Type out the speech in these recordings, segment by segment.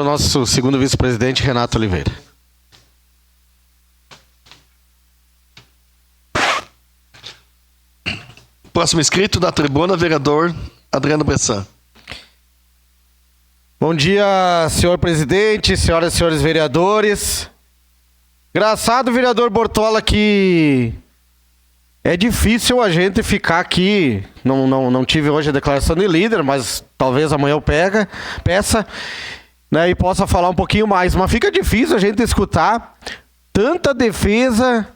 nosso segundo vice-presidente, Renato Oliveira. Próximo inscrito da tribuna, vereador Adriano Bressan. Bom dia, senhor presidente, senhoras e senhores vereadores. Engraçado, vereador Bortola, que é difícil a gente ficar aqui. Não tive hoje a declaração de líder, mas talvez amanhã eu peça, né, e possa falar um pouquinho mais. Mas fica difícil a gente escutar tanta defesa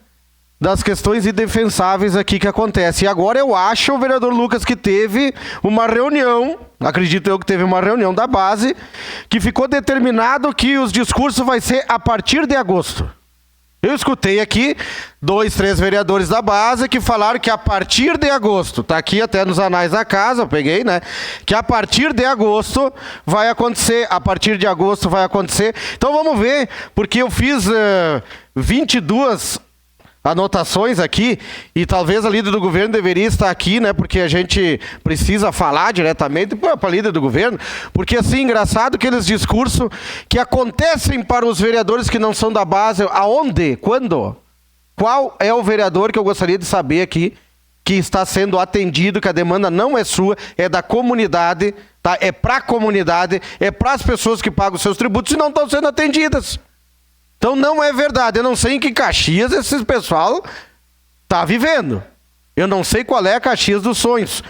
das questões indefensáveis aqui que acontece. E agora eu acho, o vereador Lucas, que teve uma reunião, acredito eu que teve uma reunião da base, que ficou determinado que os discursos vai ser a partir de agosto. Eu escutei aqui 2, 3 vereadores da base que falaram que a partir de agosto, tá aqui até nos anais da casa, eu peguei, né? Que a partir de agosto vai acontecer, Então vamos ver, porque eu fiz 22 anotações aqui, e talvez a líder do governo deveria estar aqui, né, porque a gente precisa falar diretamente para a líder do governo, porque assim, engraçado aqueles discursos que acontecem para os vereadores que não são da base, aonde, quando, qual é o vereador que eu gostaria de saber aqui, que está sendo atendido, que a demanda não é sua, é da comunidade, tá? É para a comunidade, é para as pessoas que pagam os seus tributos e não estão sendo atendidas. Então não é verdade, eu não sei em que Caxias esse pessoal está vivendo. Eu não sei qual é a Caxias dos sonhos.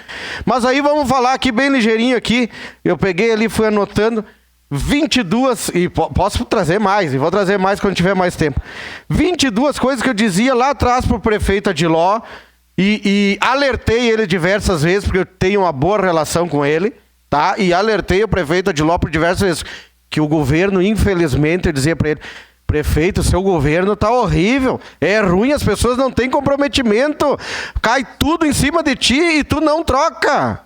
Mas aí vamos falar aqui bem ligeirinho aqui. Eu peguei ali, fui anotando 22, e posso trazer mais, e vou trazer mais quando tiver mais tempo. 22 coisas que eu dizia lá atrás para o prefeito Adiló, e alertei ele diversas vezes, porque eu tenho uma boa relação com ele, tá? E alertei o prefeito Adiló por diversas vezes, que o governo, infelizmente, eu dizia para ele: prefeito, seu governo tá horrível, é ruim, as pessoas não têm comprometimento, cai tudo em cima de ti e tu não troca.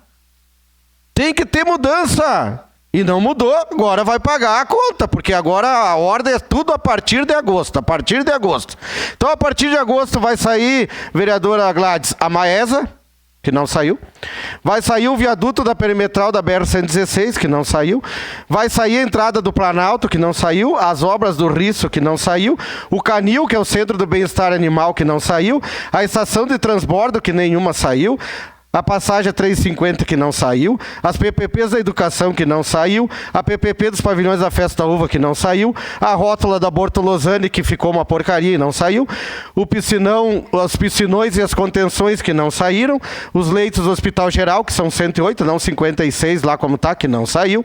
Tem que ter mudança. E não mudou, agora vai pagar a conta, porque agora a ordem é tudo a partir de agosto, Então a partir de agosto vai sair, vereadora Gladys, a Maesa, que não saiu. Vai sair o viaduto da perimetral da BR-116, que não saiu. Vai sair a entrada do Planalto, que não saiu. As obras do Risso, que não saiu. O Canil, que é o Centro do Bem-Estar Animal, que não saiu. A estação de transbordo, que nenhuma saiu. A passagem 350 que não saiu, as PPPs da educação que não saiu, a PPP dos pavilhões da Festa da Uva que não saiu, a rótula da Bortolosane que ficou uma porcaria e não saiu, o piscinão, os piscinões e as contenções que não saíram, os leitos do Hospital Geral que são 108, não 56 lá como tá, que não saiu,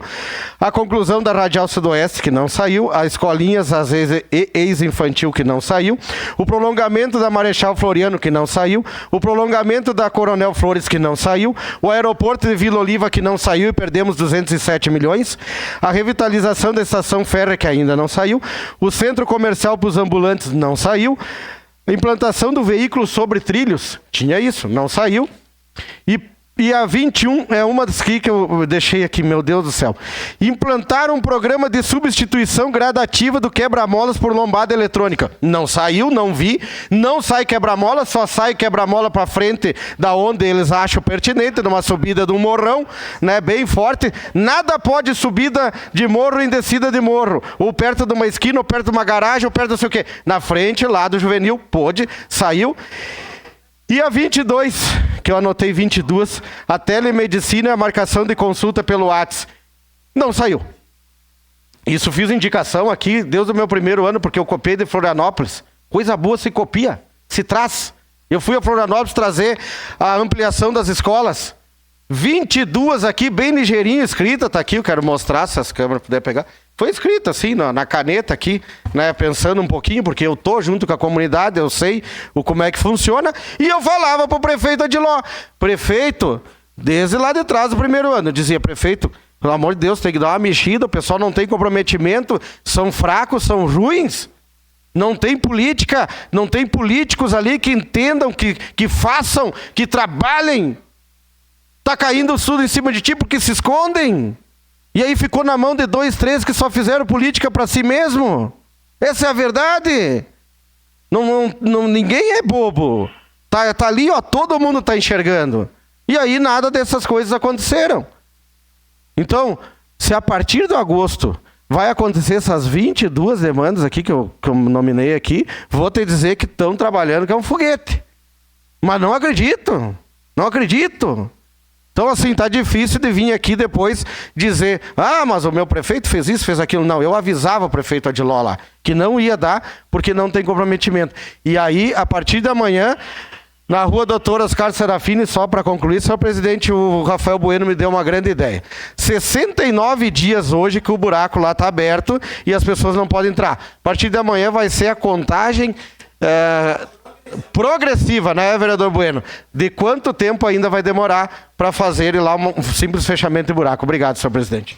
a conclusão da Radial Sudoeste que não saiu, as escolinhas, as ex-infantil que não saiu, o prolongamento da Marechal Floriano que não saiu, o prolongamento da Coronel Flores que não saiu, o aeroporto de Vila Oliva que não saiu e perdemos 207 milhões, a revitalização da estação férrea que ainda não saiu, o centro comercial para os ambulantes não saiu, a implantação do veículo sobre trilhos, tinha isso, não saiu, e a 21 é uma das que eu deixei aqui, meu Deus do céu. Implantar um programa de substituição gradativa do quebra-molas por lombada eletrônica. Não saiu, não vi. Não sai quebra-mola, só sai quebra-mola para frente da onde eles acham pertinente, numa subida de um morrão, né, bem forte. Nada pode subida de morro em descida de morro. Ou perto de uma esquina, ou perto de uma garagem, ou perto de não sei o quê. Na frente, lá do Juvenil, pôde, saiu. E a 22, que eu anotei 22, a telemedicina e a marcação de consulta pelo WhatsApp. Não saiu. Isso fiz indicação aqui, desde o meu primeiro ano, porque eu copiei de Florianópolis. Coisa boa se copia, se traz. Eu fui a Florianópolis trazer a ampliação das escolas. 22 aqui, bem ligeirinho, escrita, tá aqui, eu quero mostrar, se as câmeras puderem pegar. Foi escrito assim, na caneta aqui, né, pensando um pouquinho, porque eu tô junto com a comunidade, eu sei como é que funciona, e eu falava pro prefeito Adiló, prefeito, desde lá de trás do primeiro ano, eu dizia, prefeito, pelo amor de Deus, tem que dar uma mexida, o pessoal não tem comprometimento, são fracos, são ruins, não tem política, não tem políticos ali que entendam, que façam, que trabalhem. Tá caindo tudo em cima de ti porque se escondem. E aí ficou na mão de 2, 3 que só fizeram política para si mesmo. Essa é a verdade. Ninguém é bobo. Tá ali, ó, todo mundo tá enxergando. E aí nada dessas coisas aconteceram. Então, se a partir de agosto vai acontecer essas 22 demandas aqui que eu nominei aqui, vou te dizer que estão trabalhando que é um foguete. Mas não acredito. Não acredito. Então, assim, tá difícil de vir aqui depois dizer, mas o meu prefeito fez isso, fez aquilo. Não, eu avisava o prefeito Adiló lá, que não ia dar, porque não tem comprometimento. E aí, a partir da manhã, na rua Doutor Oscar Serafini, só para concluir, senhor presidente, o Rafael Bueno me deu uma grande ideia. 69 dias hoje que o buraco lá está aberto e as pessoas não podem entrar. A partir da manhã vai ser a contagem progressiva, né, vereador Bueno? De quanto tempo ainda vai demorar para fazer lá um simples fechamento de buraco? Obrigado, senhor presidente.